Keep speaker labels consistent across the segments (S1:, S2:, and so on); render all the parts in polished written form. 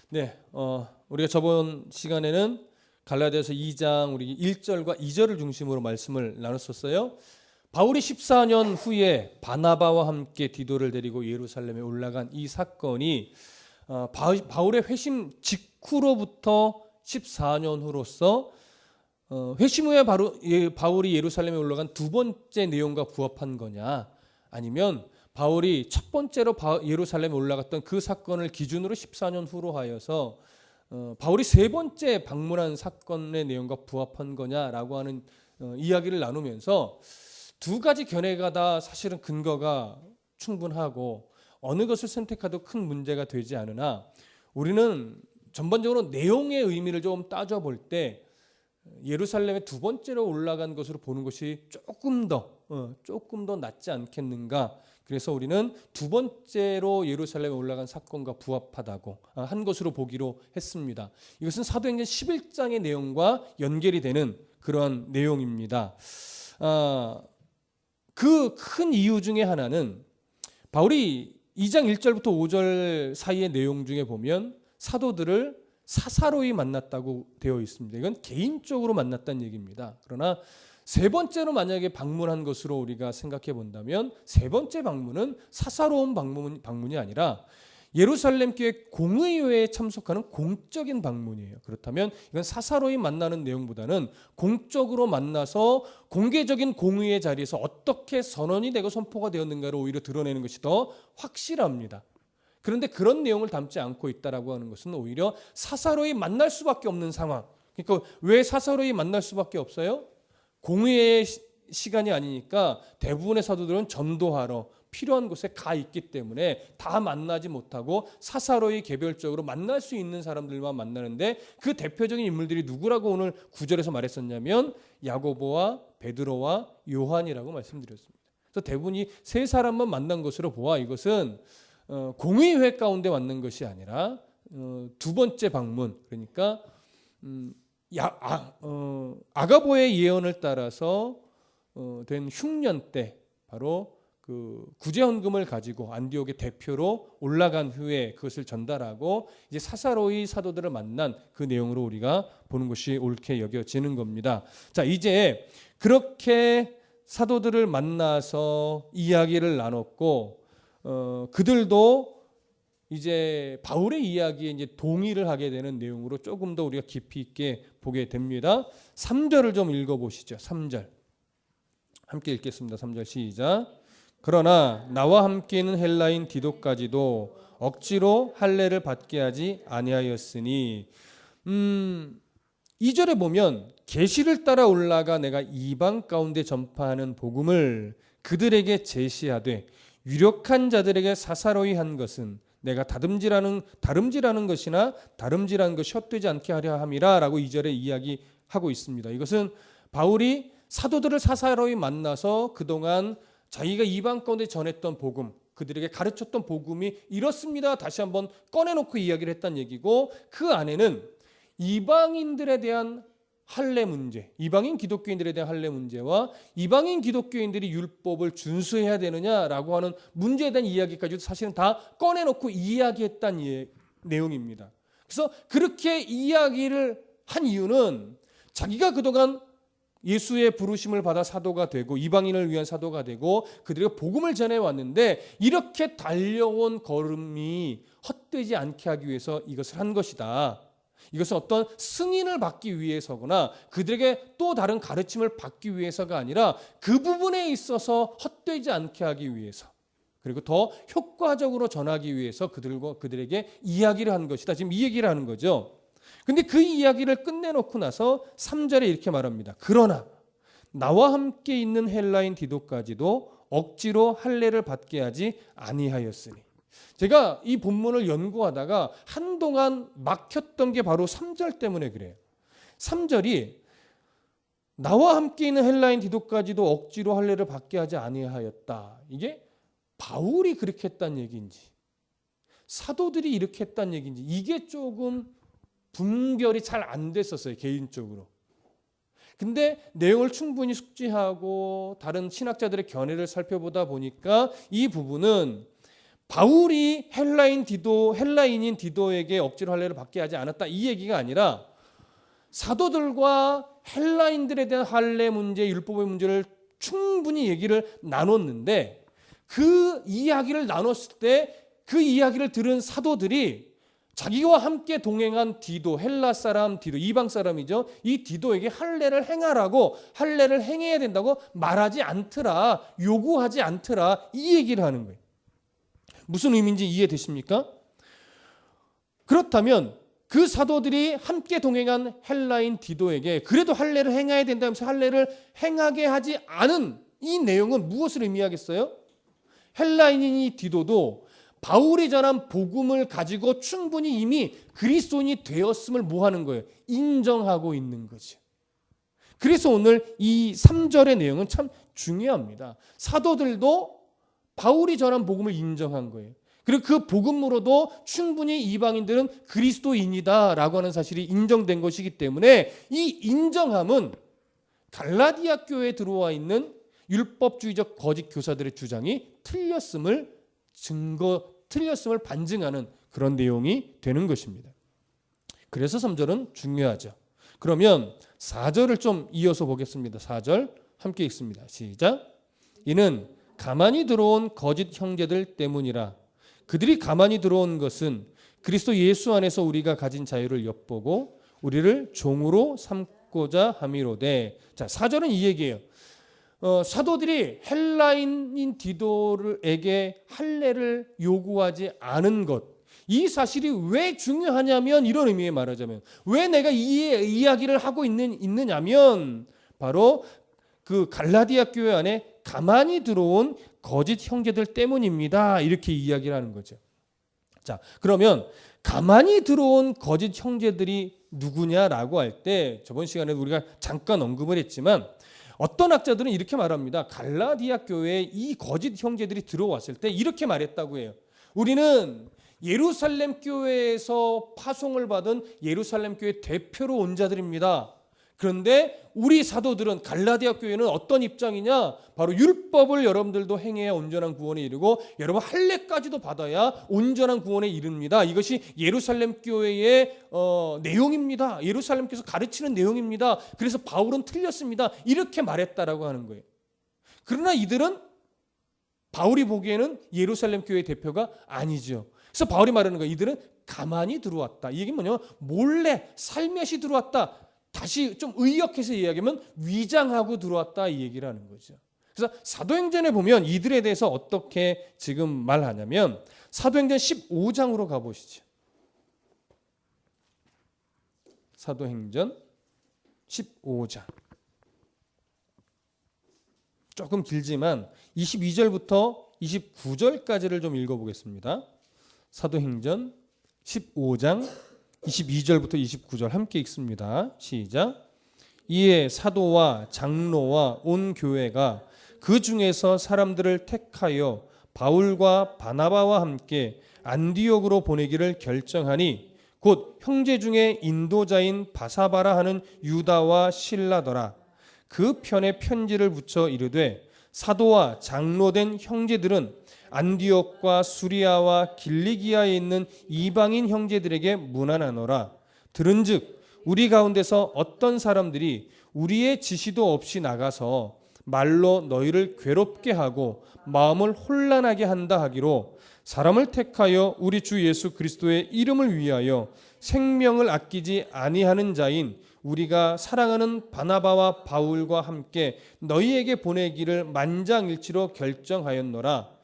S1: 네, 우리가 저번 시간에는 갈라디아서 2장 우리 1절과 2절을 중심으로 말씀을 나눴었어요. 바울이 14년 후에 바나바와 함께 디도를 데리고 예루살렘에 올라간 이 사건이 바울의 회심 직후로부터 14년 후로서 회심 후에 바울이 예루살렘에 올라간 두 번째 내용과 부합한 거냐, 아니면 바울이 첫 번째로 예루살렘에 올라갔던 그 사건을 기준으로 14년 후로 하여서 바울이 세 번째 방문한 사건의 내용과 부합한 거냐라고 하는 이야기를 나누면서 두 가지 견해가 다 사실은 근거가 충분하고 어느 것을 선택해도 큰 문제가 되지 않으나, 우리는 전반적으로 내용의 의미를 좀 따져볼 때 예루살렘에 두 번째로 올라간 것으로 보는 것이 조금 더 낫지 않겠는가. 그래서 우리는 두 번째로 예루살렘에 올라간 사건과 부합하다고 한 것으로 보기로 했습니다. 이것은 사도행전 11장의 내용과 연결이 되는 그러한 내용입니다. 그 큰 이유 중에 하나는 바울이 2장 1절부터 5절 사이의 내용 중에 보면 사도들을 사사로이 만났다고 되어 있습니다. 이건 개인적으로 만났다는 얘기입니다. 그러나 세 번째로 만약에 방문한 것으로 우리가 생각해 본다면 세 번째 방문은 사사로운 방문이 아니라 예루살렘 교회 공의회에 참석하는 공적인 방문이에요. 그렇다면 이건 사사로이 만나는 내용보다는 공적으로 만나서 공개적인 공의회 자리에서 어떻게 선언이 되고 선포가 되었는가를 오히려 드러내는 것이 더 확실합니다. 그런데 그런 내용을 담지 않고 있다라고 하는 것은 오히려 사사로이 만날 수밖에 없는 상황. 그러니까 왜 사사로이 만날 수밖에 없어요? 공의회의 시간이 아니니까 대부분의 사도들은 전도하러 필요한 곳에 가 있기 때문에 다 만나지 못하고 사사로이 개별적으로 만날 수 있는 사람들만 만나는데, 그 대표적인 인물들이 누구라고 오늘 9절에서 말했었냐면 야고보와 베드로와 요한이라고 말씀드렸습니다. 그래서 대부분이 세 사람만 만난 것으로 보아 이것은 공의회 가운데 만난 것이 아니라 두 번째 방문, 그러니까 아가보의 예언을 따라서 된 흉년 때 바로 그 구제헌금을 가지고 안디옥의 대표로 올라간 후에 그것을 전달하고 이제 사사로이 사도들을 만난 그 내용으로 우리가 보는 것이 옳게 여겨지는 겁니다. 자, 이제 그렇게 사도들을 만나서 이야기를 나눴고 그들도 이제 바울의 이야기에 이제 동의를 하게 되는 내용으로 조금 더 우리가 깊이 있게 보게 됩니다. 3절을 좀 읽어보시죠. 3절 함께 읽겠습니다. 3절 시작. 그러나 나와 함께 있는 헬라인 디도까지도 억지로 할례를 받게 하지 아니하였으니, 2절에 보면 계시를 따라 올라가 내가 이방 가운데 전파하는 복음을 그들에게 제시하되 유력한 자들에게 사사로이 한 것은 내가 다름질하는 것이나 다름질한 것이 헛되지 않게 하려 함이라 라고 2절에 이야기하고 있습니다. 이것은 바울이 사도들을 사사로이 만나서 그동안 자기가 이방 가운데 전했던 복음, 그들에게 가르쳤던 복음이 이렇습니다. 다시 한번 꺼내놓고 이야기를 했다는 얘기고, 그 안에는 이방인들에 대한 할례 문제, 이방인 기독교인들에 대한 할례 문제와 이방인 기독교인들이 율법을 준수해야 되느냐라고 하는 문제에 대한 이야기까지도 사실은 다 꺼내놓고 이야기했다는 내용입니다. 그래서 그렇게 이야기를 한 이유는 자기가 그동안 예수의 부르심을 받아 사도가 되고 이방인을 위한 사도가 되고 그들에게 복음을 전해왔는데 이렇게 달려온 걸음이 헛되지 않게 하기 위해서 이것을 한 것이다. 이것은 어떤 승인을 받기 위해서거나 그들에게 또 다른 가르침을 받기 위해서가 아니라 그 부분에 있어서 헛되지 않게 하기 위해서, 그리고 더 효과적으로 전하기 위해서 그들에게 이야기를 한 것이다. 지금 이 얘기를 하는 거죠. 근데 그 이야기를 끝내놓고 나서 3절에 이렇게 말합니다. 그러나 나와 함께 있는 헬라인 디도까지도 억지로 할례를 받게 하지 아니하였으니. 제가 이 본문을 연구하다가 한동안 막혔던 게 바로 3절 때문에 그래요. 3절이 나와 함께 있는 헬라인 디도까지도 억지로 할례를 받게 하지 아니하였다. 이게 바울이 그렇게 했다는 얘기인지 사도들이 이렇게 했다는 얘기인지 이게 조금 분별이 잘 안 됐었어요, 개인적으로. 근데 내용을 충분히 숙지하고 다른 신학자들의 견해를 살펴보다 보니까 이 부분은 바울이 헬라인인 디도에게 억지로 할례를 받게 하지 않았다 이 얘기가 아니라 사도들과 헬라인들에 대한 할례 문제, 율법의 문제를 충분히 얘기를 나눴는데 그 이야기를 나눴을 때 그 이야기를 들은 사도들이 자기와 함께 동행한 디도, 헬라 사람 디도, 이방 사람이죠. 이 디도에게 할례를 행하라고, 할례를 행해야 된다고 말하지 않더라, 요구하지 않더라 이 얘기를 하는 거예요. 무슨 의미인지 이해되십니까? 그렇다면 그 사도들이 함께 동행한 헬라인 디도에게 그래도 할례를 행해야 된다면서 할례를 행하게 하지 않은 이 내용은 무엇을 의미하겠어요? 헬라인인 이 디도도 바울이 전한 복음을 가지고 충분히 이미 그리스도인이 되었음을 뭐하는 거예요? 인정하고 있는 거죠. 그래서 오늘 이 3절의 내용은 참 중요합니다. 사도들도 바울이 전한 복음을 인정한 거예요. 그리고 그 복음으로도 충분히 이방인들은 그리스도인이다라고 하는 사실이 인정된 것이기 때문에 이 인정함은 갈라디아 교회에 들어와 있는 율법주의적 거짓 교사들의 주장이 틀렸음을 반증하는 그런 내용이 되는 것입니다. 그래서 3절은 중요하죠. 그러면 4절을 좀 이어서 보겠습니다. 4절 함께 읽습니다. 시작. 이는 가만히 들어온 거짓 형제들 때문이라. 그들이 가만히 들어온 것은 그리스도 예수 안에서 우리가 가진 자유를 엿보고 우리를 종으로 삼고자 함이로되. 자, 4절은 이 얘기예요. 사도들이 헬라인인 디도에게 할례를 요구하지 않은 것, 이 사실이 왜 중요하냐면 이런 의미에 말하자면 왜 내가 이 이야기를 하고 있느냐면 바로 그 갈라디아 교회 안에 가만히 들어온 거짓 형제들 때문입니다. 이렇게 이야기를 하는 거죠. 자, 그러면 가만히 들어온 거짓 형제들이 누구냐라고 할 때 저번 시간에 우리가 잠깐 언급을 했지만 어떤 학자들은 이렇게 말합니다. 갈라디아 교회에 이 거짓 형제들이 들어왔을 때 이렇게 말했다고 해요. 우리는 예루살렘 교회에서 파송을 받은 예루살렘 교회 대표로 온 자들입니다. 그런데 우리 사도들은 갈라디아 교회는 어떤 입장이냐? 바로 율법을 여러분들도 행해야 온전한 구원에 이르고 여러분 할례까지도 받아야 온전한 구원에 이릅니다. 이것이 예루살렘 교회의 내용입니다. 예루살렘께서 가르치는 내용입니다. 그래서 바울은 틀렸습니다. 이렇게 말했다라고 하는 거예요. 그러나 이들은 바울이 보기에는 예루살렘 교회의 대표가 아니죠. 그래서 바울이 말하는 거예요. 이들은 가만히 들어왔다. 이 얘기는 뭐냐면 몰래 살며시 들어왔다. 다시 좀 의역해서 이야기하면 위장하고 들어왔다 이 얘기를 하는 거죠. 그래서 사도행전에 보면 이들에 대해서 어떻게 지금 말하냐면 사도행전 15장으로 가보시죠. 사도행전 15장. 조금 길지만 22절부터 29절까지를 좀 읽어보겠습니다. 사도행전 15장 22절부터 29절 함께 읽습니다. 시작. 이에 사도와 장로와 온 교회가 그 중에서 사람들을 택하여 바울과 바나바와 함께 안디옥으로 보내기를 결정하니 곧 형제 중에 인도자인 바사바라 하는 유다와 실라더라. 그 편에 편지를 붙여 이르되 사도와 장로된 형제들은 안디옥과 수리아와 길리기아에 있는 이방인 형제들에게 문안하노라. 들은즉 우리 가운데서 어떤 사람들이 우리의 지시도 없이 나가서 말로 너희를 괴롭게 하고 마음을 혼란하게 한다 하기로 사람을 택하여 우리 주 예수 그리스도의 이름을 위하여 생명을 아끼지 아니하는 자인 우리가 사랑하는 바나바와 바울과 함께 너희에게 보내기를 만장일치로 결정하였노라.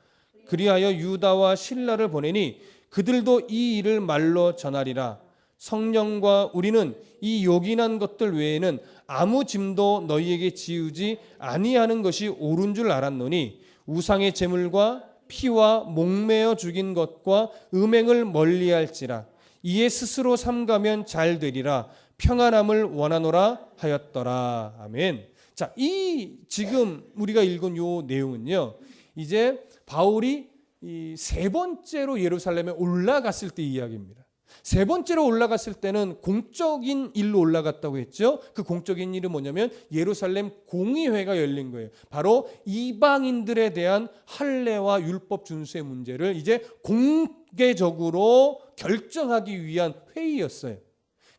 S1: 그리하여 유다와 실라를 보내니 그들도 이 일을 말로 전하리라. 성령과 우리는 이 요긴한 것들 외에는 아무 짐도 너희에게 지우지 아니하는 것이 옳은 줄 알았노니 우상의 제물과 피와 목매어 죽인 것과 음행을 멀리할지라. 이에 스스로 삼가면 잘 되리라. 평안함을 원하노라 하였더라. 아멘. 자, 이 지금 우리가 읽은 요 내용은요. 이제 바울이 이 세 번째로 예루살렘에 올라갔을 때 이야기입니다. 세 번째로 올라갔을 때는 공적인 일로 올라갔다고 했죠. 그 공적인 일은 뭐냐면 예루살렘 공의회가 열린 거예요. 바로 이방인들에 대한 할례와 율법 준수의 문제를 이제 공개적으로 결정하기 위한 회의였어요.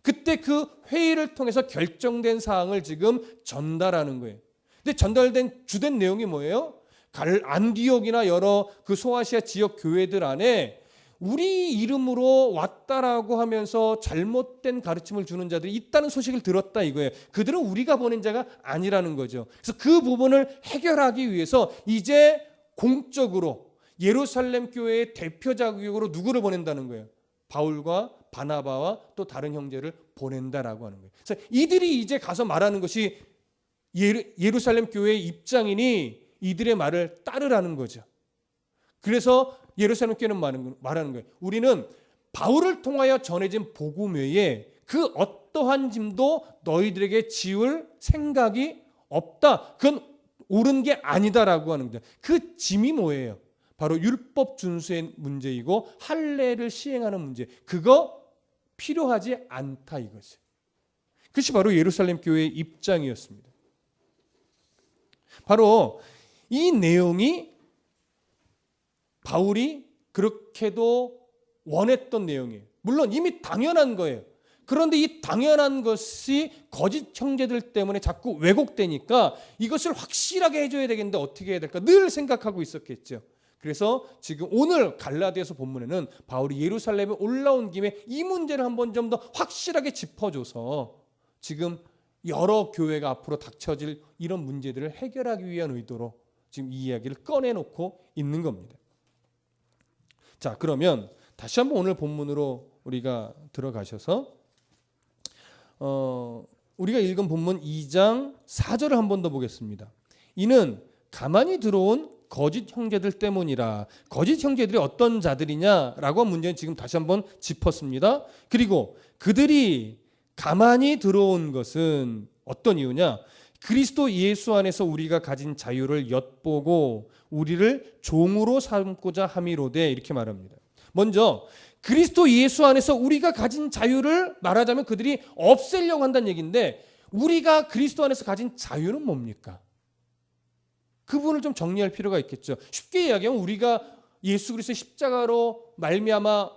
S1: 그때 그 회의를 통해서 결정된 사항을 지금 전달하는 거예요. 근데 전달된 주된 내용이 뭐예요? 안디옥이나 여러 그 소아시아 지역 교회들 안에 우리 이름으로 왔다라고 하면서 잘못된 가르침을 주는 자들이 있다는 소식을 들었다 이거예요. 그들은 우리가 보낸 자가 아니라는 거죠. 그래서 그 부분을 해결하기 위해서 이제 공적으로 예루살렘 교회의 대표 자격으로 누구를 보낸다는 거예요? 바울과 바나바와 또 다른 형제를 보낸다라고 하는 거예요. 그래서 이들이 이제 가서 말하는 것이 예루살렘 교회의 입장이니 이들의 말을 따르라는 거죠. 그래서 예루살렘 교회는 말하는 거예요. 우리는 바울을 통하여 전해진 복음 외에 그 어떠한 짐도 너희들에게 지울 생각이 없다. 그건 옳은 게 아니다라고 하는 거죠. 그 짐이 뭐예요? 바로 율법 준수의 문제이고 할례를 시행하는 문제. 그거 필요하지 않다 이거죠. 그것이 바로 예루살렘 교회의 입장이었습니다. 바로 이 내용이 바울이 그렇게도 원했던 내용이에요. 물론 이미 당연한 거예요. 그런데 이 당연한 것이 거짓 형제들 때문에 자꾸 왜곡되니까 이것을 확실하게 해줘야 되겠는데 어떻게 해야 될까 늘 생각하고 있었겠죠. 그래서 지금 오늘 갈라디아서 본문에는 바울이 예루살렘에 올라온 김에 이 문제를 한번 좀 더 확실하게 짚어줘서 지금 여러 교회가 앞으로 닥쳐질 이런 문제들을 해결하기 위한 의도로 지금 이 이야기를 꺼내놓고 있는 겁니다. 자, 그러면 다시 한번 오늘 본문으로 우리가 들어가셔서 우리가 읽은 본문 2장 4절을 한 번 더 보겠습니다. 이는 가만히 들어온 거짓 형제들 때문이라. 거짓 형제들이 어떤 자들이냐라고 한 문제는 지금 다시 한번 짚었습니다. 그리고 그들이 가만히 들어온 것은 어떤 이유냐? 그리스도 예수 안에서 우리가 가진 자유를 엿보고 우리를 종으로 삼고자 함이로되 이렇게 말합니다. 먼저 그리스도 예수 안에서 우리가 가진 자유를 말하자면 그들이 없애려고 한다는 얘기인데 우리가 그리스도 안에서 가진 자유는 뭡니까? 그 부분을 좀 정리할 필요가 있겠죠. 쉽게 이야기하면 우리가 예수 그리스도의 십자가로 말미암아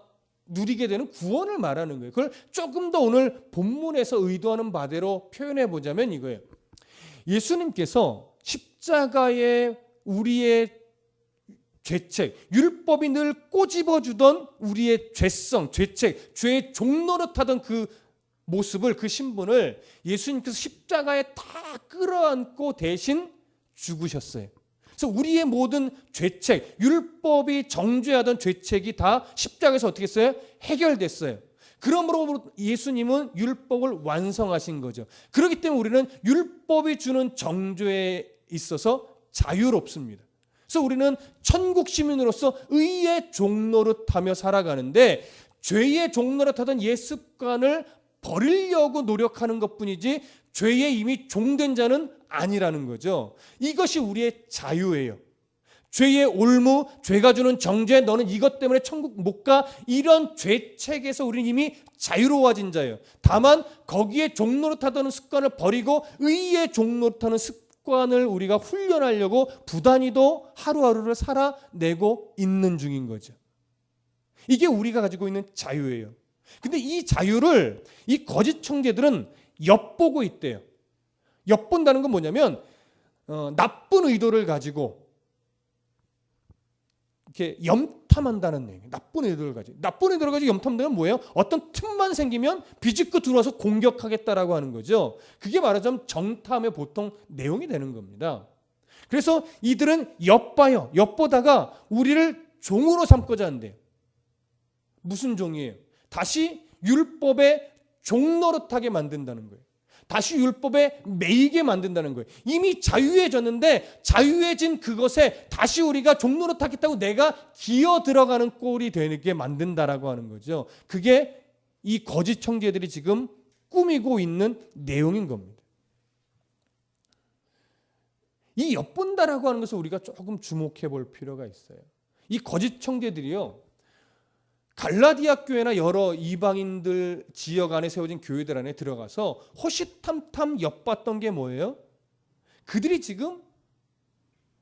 S1: 누리게 되는 구원을 말하는 거예요. 그걸 조금 더 오늘 본문에서 의도하는 바대로 표현해 보자면 이거예요. 예수님께서 십자가에 우리의 죄책, 율법이 늘 꼬집어주던 우리의 죄성, 죄책, 죄의 종노릇하던 그 모습을, 그 신분을 예수님께서 십자가에 다 끌어안고 대신 죽으셨어요. 그래서 우리의 모든 죄책, 율법이 정죄하던 죄책이 다 십자가에서 어떻게 했어요? 해결됐어요. 그러므로 예수님은 율법을 완성하신 거죠. 그렇기 때문에 우리는 율법이 주는 정죄에 있어서 자유롭습니다. 그래서 우리는 천국 시민으로서 의의 종노릇하며 살아가는데 죄의 종노릇하던 옛 습관을 버리려고 노력하는 것뿐이지 죄에 이미 종된 자는 아니라는 거죠. 이것이 우리의 자유예요. 죄의 올무, 죄가 주는 정죄, 너는 이것 때문에 천국 못 가, 이런 죄책에서 우리는 이미 자유로워진 자예요. 다만 거기에 종노릇하던 습관을 버리고 의의 종노릇하는 습관을 우리가 훈련하려고 부단히도 하루하루를 살아내고 있는 중인 거죠. 이게 우리가 가지고 있는 자유예요. 근데 이 자유를 이 거짓 형제들은 엿보고 있대요. 엿본다는 건 뭐냐면 나쁜 의도를 가지고 이렇게 염탐한다는 얘기예요. 나쁜 의도를 가지고 염탐한다는 뭐예요? 어떤 틈만 생기면 비집고 들어와서 공격하겠다라고 하는 거죠. 그게 말하자면 정탐의 보통 내용이 되는 겁니다. 그래서 이들은 엿봐요. 엿보다가 우리를 종으로 삼고자 한대요. 무슨 종이에요? 다시 율법에 종노릇하게 만든다는 거예요. 다시 율법에 매이게 만든다는 거예요. 이미 자유해졌는데 자유해진 그것에 다시 우리가 종노릇하겠다고 내가 기어 들어가는 꼴이 되게 만든다라고 하는 거죠. 그게 이 거짓 형제들이 지금 꾸미고 있는 내용인 겁니다. 이 엿본다라고 하는 것을 우리가 조금 주목해 볼 필요가 있어요. 이 거짓 형제들이요, 갈라디아 교회나 여러 이방인들 지역 안에 세워진 교회들 안에 들어가서 호시탐탐 엿봤던 게 뭐예요? 그들이 지금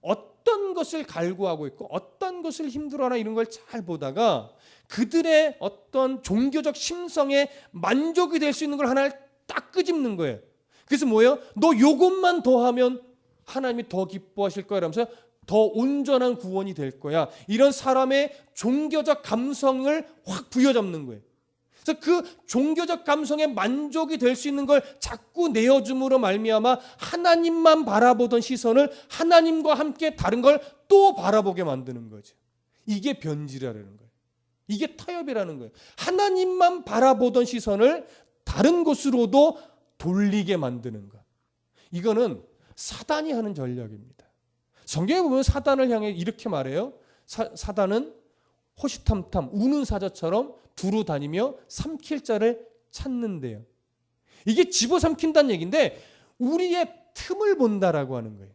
S1: 어떤 것을 갈구하고 있고 어떤 것을 힘들어하나 이런 걸 잘 보다가 그들의 어떤 종교적 심성에 만족이 될 수 있는 걸 하나를 딱 끄집는 거예요. 그래서 뭐예요? 너 요것만 더 하면 하나님이 더 기뻐하실 거야 라면서 더 온전한 구원이 될 거야. 이런 사람의 종교적 감성을 확 부여잡는 거예요. 그래서 그 종교적 감성에 만족이 될 수 있는 걸 자꾸 내어줌으로 말미암아 하나님만 바라보던 시선을 하나님과 함께 다른 걸 또 바라보게 만드는 거죠. 이게 변질이라는 거예요. 이게 타협이라는 거예요. 하나님만 바라보던 시선을 다른 곳으로도 돌리게 만드는 것. 이거는 사단이 하는 전략입니다. 성경에 보면 사단을 향해 이렇게 말해요. 사단은 호시탐탐 우는 사자처럼 두루 다니며 삼킬 자를 찾는데요. 이게 집어삼킨다는 얘기인데 우리의 틈을 본다라고 하는 거예요.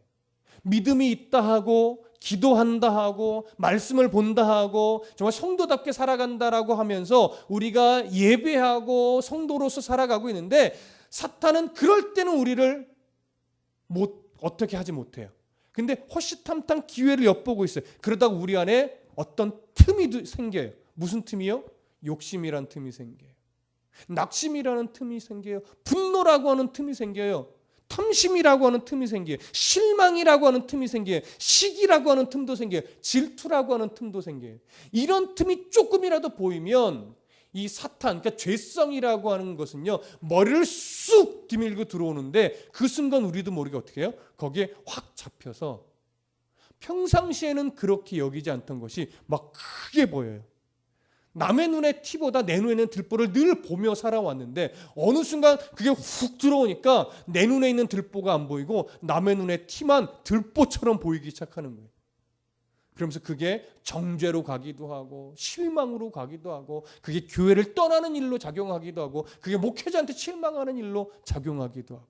S1: 믿음이 있다 하고 기도한다 하고 말씀을 본다 하고 정말 성도답게 살아간다라고 하면서 우리가 예배하고 성도로서 살아가고 있는데 사탄은 그럴 때는 우리를 어떻게 하지 못해요. 근데 호시탐탐 기회를 엿보고 있어요. 그러다가 우리 안에 어떤 틈이 생겨요. 무슨 틈이요? 욕심이란 틈이 생겨요. 낙심이라는 틈이 생겨요. 분노라고 하는 틈이 생겨요. 탐심이라고 하는 틈이 생겨요. 실망이라고 하는 틈이 생겨요. 시기라고 하는 틈도 생겨요. 질투라고 하는 틈도 생겨요. 이런 틈이 조금이라도 보이면 이 사탄, 그러니까 죄성이라고 하는 것은요, 머리를 쑥 뒤밀고 들어오는데 그 순간 우리도 모르게 어떻게 해요? 거기에 확 잡혀서 평상시에는 그렇게 여기지 않던 것이 막 크게 보여요. 남의 눈에 티보다 내 눈에는 들보를 늘 보며 살아왔는데 어느 순간 그게 훅 들어오니까 내 눈에 있는 들보가 안 보이고 남의 눈에 티만 들보처럼 보이기 시작하는 거예요. 그러면서 그게 정죄로 가기도 하고 실망으로 가기도 하고 그게 교회를 떠나는 일로 작용하기도 하고 그게 목회자한테 실망하는 일로 작용하기도 하고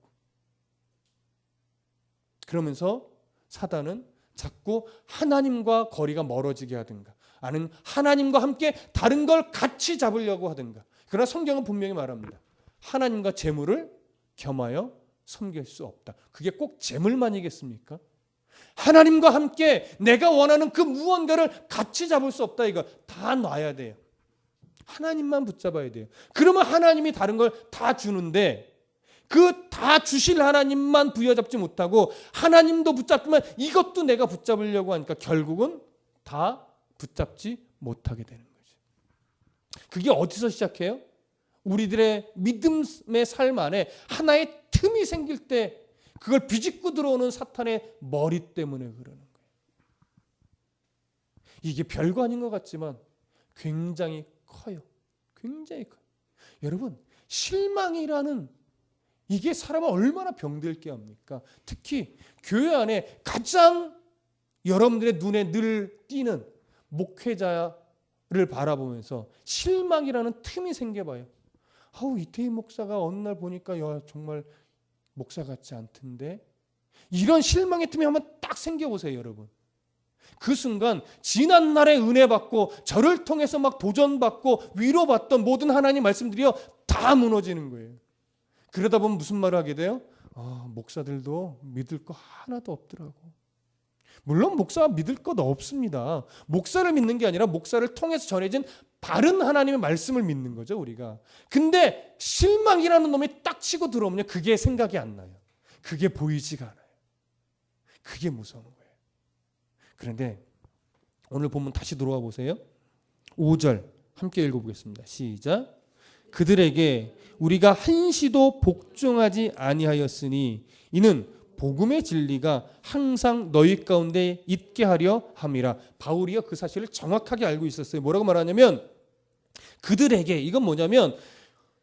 S1: 그러면서 사단은 자꾸 하나님과 거리가 멀어지게 하든가 아니면 하나님과 함께 다른 걸 같이 잡으려고 하든가. 그러나 성경은 분명히 말합니다. 하나님과 재물을 겸하여 섬길 수 없다. 그게 꼭 재물만이겠습니까? 하나님과 함께 내가 원하는 그 무언가를 같이 잡을 수 없다. 이거 다 놔야 돼요. 하나님만 붙잡아야 돼요. 그러면 하나님이 다른 걸 다 주는데 그 다 주실 하나님만 부여잡지 못하고 하나님도 붙잡지만 이것도 내가 붙잡으려고 하니까 결국은 다 붙잡지 못하게 되는 거죠. 그게 어디서 시작해요? 우리들의 믿음의 삶 안에 하나의 틈이 생길 때 그걸 비집고 들어오는 사탄의 머리 때문에 그러는 거예요. 이게 별거 아닌 것 같지만 굉장히 커요. 굉장히 커요. 여러분, 실망이라는 이게 사람을 얼마나 병들게 합니까? 특히 교회 안에 가장 여러분들의 눈에 늘 띄는 목회자를 바라보면서 실망이라는 틈이 생겨봐요. 이태희 목사가 어느 날 보니까 정말 목사 같지 않던데 이런 실망의 틈이 한번 딱 생겨보세요. 여러분. 그 순간 지난 날에 은혜 받고 저를 통해서 막 도전받고 위로받던 모든 하나님 말씀들이요 다 무너지는 거예요. 그러다 보면 무슨 말을 하게 돼요? 목사들도 믿을 거 하나도 없더라고. 물론 목사가 믿을 것 없습니다. 목사를 믿는 게 아니라 목사를 통해서 전해진 바른 하나님의 말씀을 믿는 거죠, 우리가. 근데 실망이라는 놈이 딱 치고 들어오면 그게 생각이 안 나요. 그게 보이지가 않아요. 그게 무서운 거예요. 그런데 오늘 본문 다시 돌아와 보세요. 5절 함께 읽어보겠습니다. 시작. 그들에게 우리가 한시도 복종하지 아니하였으니 이는 복음의 진리가 항상 너희 가운데 있게 하려 함이라. 바울이요 그 사실을 정확하게 알고 있었어요. 뭐라고 말하냐면 그들에게 이건 뭐냐면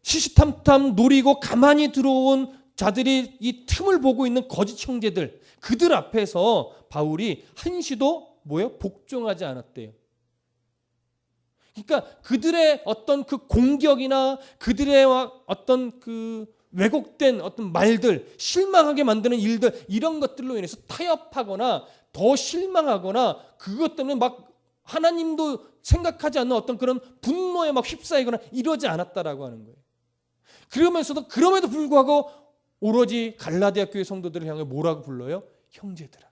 S1: 시시탐탐 노리고 가만히 들어온 자들이 이 틈을 보고 있는 거짓 형제들 그들 앞에서 바울이 한시도 복종하지 않았대요. 그러니까 그들의 어떤 그 공격이나 그들의 어떤 그 왜곡된 어떤 말들, 실망하게 만드는 일들 이런 것들로 인해서 타협하거나 더 실망하거나 그것 때문에 막 하나님도 생각하지 않는 어떤 그런 분노에 막 휩싸이거나 이러지 않았다라고 하는 거예요. 그럼에도 불구하고 오로지 갈라디아 교회 성도들을 향해 뭐라고 불러요? 형제들아.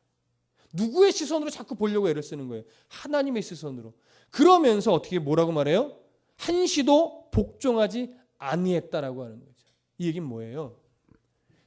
S1: 누구의 시선으로 자꾸 보려고 애를 쓰는 거예요? 하나님의 시선으로. 그러면서 어떻게 뭐라고 말해요? 한시도 복종하지 아니했다라고 하는 거죠. 이 얘기는 뭐예요?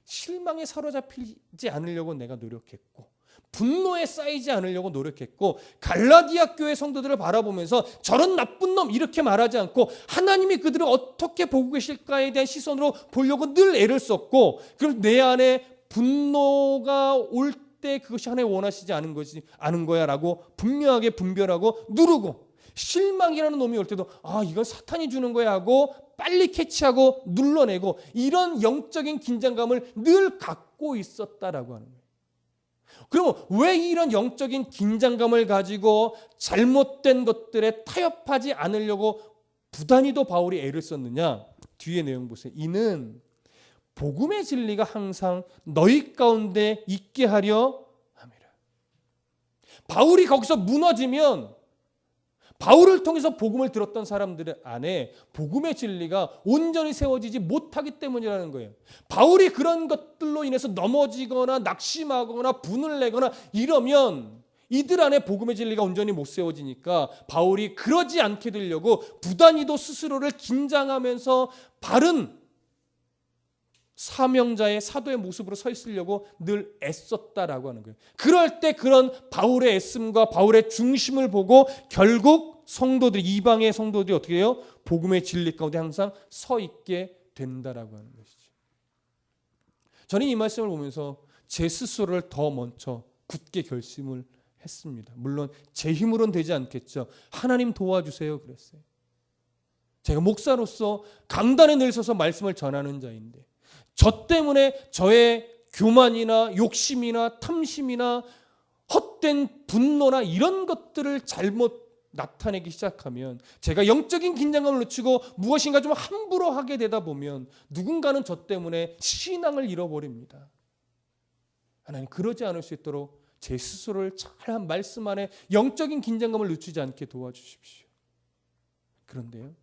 S1: 실망에 사로잡히지 않으려고 내가 노력했고, 분노에 쌓이지 않으려고 노력했고, 갈라디아 교회 성도들을 바라보면서 저런 나쁜 놈 이렇게 말하지 않고 하나님이 그들을 어떻게 보고 계실까에 대한 시선으로 보려고 늘 애를 썼고, 그럼 내 안에 분노가 올 때 그것이 하나님 원하시지 않은 거야라고 분명하게 분별하고 누르고, 실망이라는 놈이 올 때도 이건 사탄이 주는 거야 하고 빨리 캐치하고 눌러내고, 이런 영적인 긴장감을 늘 갖고 있었다라고 하는 거예요. 그러면 왜 이런 영적인 긴장감을 가지고 잘못된 것들에 타협하지 않으려고 부단히도 바울이 애를 썼느냐? 뒤에 내용 보세요. 이는 복음의 진리가 항상 너희 가운데 있게 하려 함이라. 바울이 거기서 무너지면 바울을 통해서 복음을 들었던 사람들 안에 복음의 진리가 온전히 세워지지 못하기 때문이라는 거예요. 바울이 그런 것들로 인해서 넘어지거나 낙심하거나 분을 내거나 이러면 이들 안에 복음의 진리가 온전히 못 세워지니까 바울이 그러지 않게 되려고 부단히도 스스로를 긴장하면서 바른 사명자의 사도의 모습으로 서 있으려고 늘 애썼다라고 하는 거예요. 그럴 때 그런 바울의 애씀과 바울의 중심을 보고 결국 성도들, 이방의 성도들이 어떻게 해요? 복음의 진리 가운데 항상 서 있게 된다라고 하는 것이죠. 저는 이 말씀을 보면서 제 스스로를 더 먼저 굳게 결심을 했습니다. 물론 제 힘으로는 되지 않겠죠. 하나님 도와주세요 그랬어요. 제가 목사로서 강단에 늘 서서 말씀을 전하는 자인데, 저 때문에 저의 교만이나 욕심이나 탐심이나 헛된 분노나 이런 것들을 잘못 나타내기 시작하면, 제가 영적인 긴장감을 놓치고 무엇인가 좀 함부로 하게 되다 보면 누군가는 저 때문에 신앙을 잃어버립니다. 하나님 그러지 않을 수 있도록 제 스스로를 잘한 말씀 안에 영적인 긴장감을 늦추지 않게 도와주십시오. 그런데요,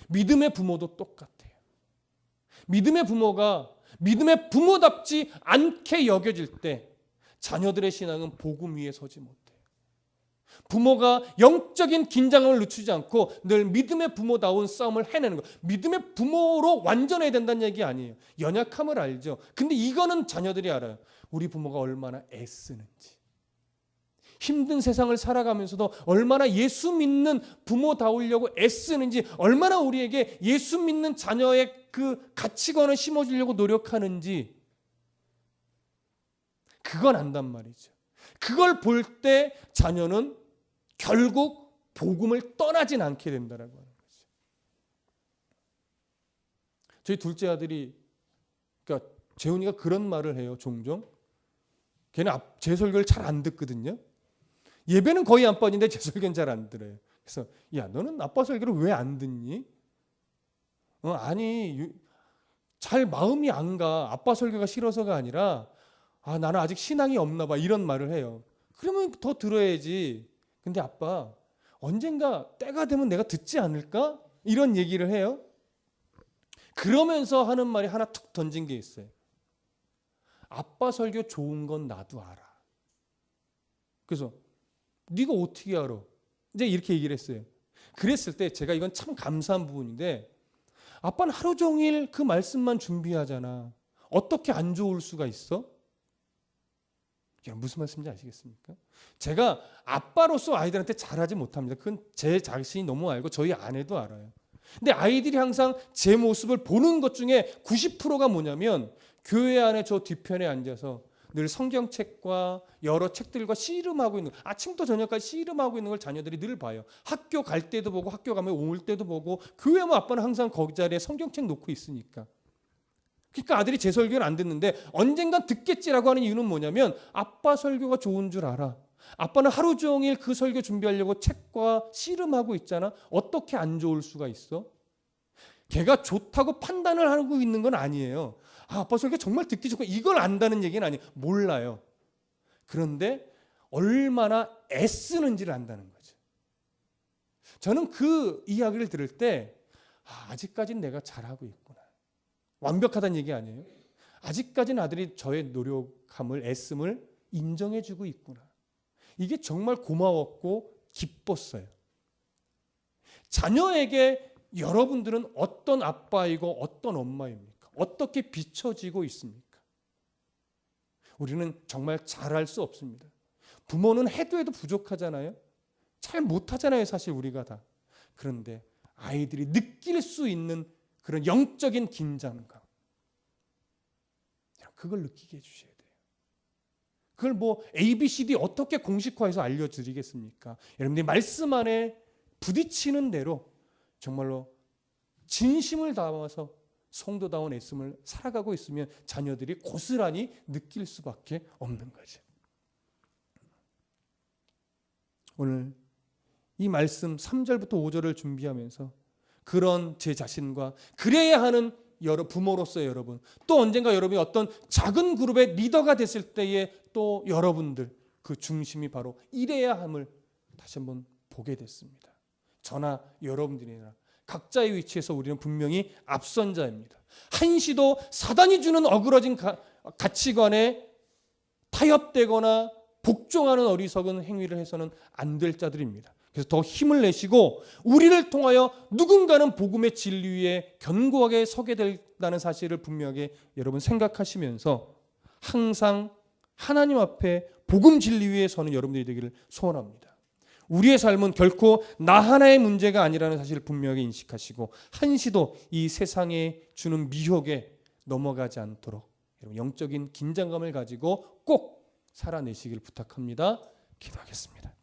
S1: 믿음의 부모도 똑같아요. 믿음의 부모가 믿음의 부모답지 않게 여겨질 때 자녀들의 신앙은 복음 위에 서지 못해요. 부모가 영적인 긴장감을 늦추지 않고 늘 믿음의 부모다운 싸움을 해내는 거. 믿음의 부모로 완전해야 된다는 얘기 아니에요. 연약함을 알죠. 근데 이거는 자녀들이 알아요. 우리 부모가 얼마나 애쓰는지. 힘든 세상을 살아가면서도 얼마나 예수 믿는 부모다우려고 애쓰는지, 얼마나 우리에게 예수 믿는 자녀의 그 가치관을 심어주려고 노력하는지, 그건 안단 말이죠. 그걸 볼 때 자녀는 결국 복음을 떠나진 않게 된다라고 하는 거죠. 저희 둘째 아들이, 그러니까 재훈이가 그런 말을 해요. 종종. 걔는 제 설교를 잘 안 듣거든요. 예배는 거의 안 빠지는데 제 설교는 잘 안 들어요. 그래서 야, 너는 아빠 설교를 왜 안 듣니? 아니, 잘 마음이 안 가. 아빠 설교가 싫어서가 아니라 나는 아직 신앙이 없나 봐. 이런 말을 해요. 그러면 더 들어야지. 근데 아빠, 언젠가 때가 되면 내가 듣지 않을까? 이런 얘기를 해요. 그러면서 하는 말이 하나 툭 던진 게 있어요. 아빠 설교 좋은 건 나도 알아. 그래서 네가 어떻게 알아? 이제 이렇게 얘기를 했어요. 그랬을 때 제가 이건 참 감사한 부분인데, 아빠는 하루 종일 그 말씀만 준비하잖아. 어떻게 안 좋을 수가 있어? 무슨 말씀인지 아시겠습니까? 제가 아빠로서 아이들한테 잘하지 못합니다. 그건 제 자신이 너무 알고 저희 아내도 알아요. 근데 아이들이 항상 제 모습을 보는 것 중에 90%가 뭐냐면, 교회 안에 저 뒤편에 앉아서 늘 성경책과 여러 책들과 씨름하고 있는, 아침부터 저녁까지 씨름하고 있는 걸 자녀들이 늘 봐요. 학교 갈 때도 보고 학교 가면 올 때도 보고, 교회 오면 아빠는 항상 거기 자리에 성경책 놓고 있으니까. 그러니까 아들이 제 설교는 안 듣는데 언젠간 듣겠지라고 하는 이유는 뭐냐면, 아빠 설교가 좋은 줄 알아. 아빠는 하루 종일 그 설교 준비하려고 책과 씨름하고 있잖아. 어떻게 안 좋을 수가 있어? 걔가 좋다고 판단을 하고 있는 건 아니에요. 아빠 설교 정말 듣기 좋고 이걸 안다는 얘기는 아니에요. 몰라요. 그런데 얼마나 애쓰는지를 안다는 거죠. 저는 그 이야기를 들을 때 아직까지는 내가 잘하고 있구나. 완벽하다는 얘기 아니에요. 아직까지는 아들이 저의 노력함을 애씀을 인정해주고 있구나. 이게 정말 고마웠고 기뻤어요. 자녀에게 여러분들은 어떤 아빠이고 어떤 엄마입니까? 어떻게 비춰지고 있습니까? 우리는 정말 잘할 수 없습니다. 부모는 해도 부족하잖아요. 잘 못하잖아요, 사실 우리가 다. 그런데 아이들이 느낄 수 있는 그런 영적인 긴장감, 그걸 느끼게 해주셔야 돼요. 그걸 뭐 ABCD 어떻게 공식화해서 알려드리겠습니까? 여러분들이 말씀 안에 부딪히는 대로 정말로 진심을 담아서 성도다운 애씀을 살아가고 있으면 자녀들이 고스란히 느낄 수밖에 없는 거죠. 오늘 이 말씀 3절부터 5절을 준비하면서 그런 제 자신과 그래야 하는 부모로서 여러분, 또 언젠가 여러분이 어떤 작은 그룹의 리더가 됐을 때에 또 여러분들 그 중심이 바로 이래야 함을 다시 한번 보게 됐습니다. 저나 여러분들이나 각자의 위치에서 우리는 분명히 앞선 자입니다. 한시도 사단이 주는 어그러진 가치관에 타협되거나 복종하는 어리석은 행위를 해서는 안 될 자들입니다. 그래서 더 힘을 내시고 우리를 통하여 누군가는 복음의 진리 위에 견고하게 서게 된다는 사실을 분명하게 여러분 생각하시면서 항상 하나님 앞에 복음 진리 위에 서는 여러분들이 되기를 소원합니다. 우리의 삶은 결코 나 하나의 문제가 아니라는 사실을 분명하게 인식하시고 한시도 이 세상에 주는 미혹에 넘어가지 않도록 영적인 긴장감을 가지고 꼭 살아내시길 부탁합니다. 기도하겠습니다.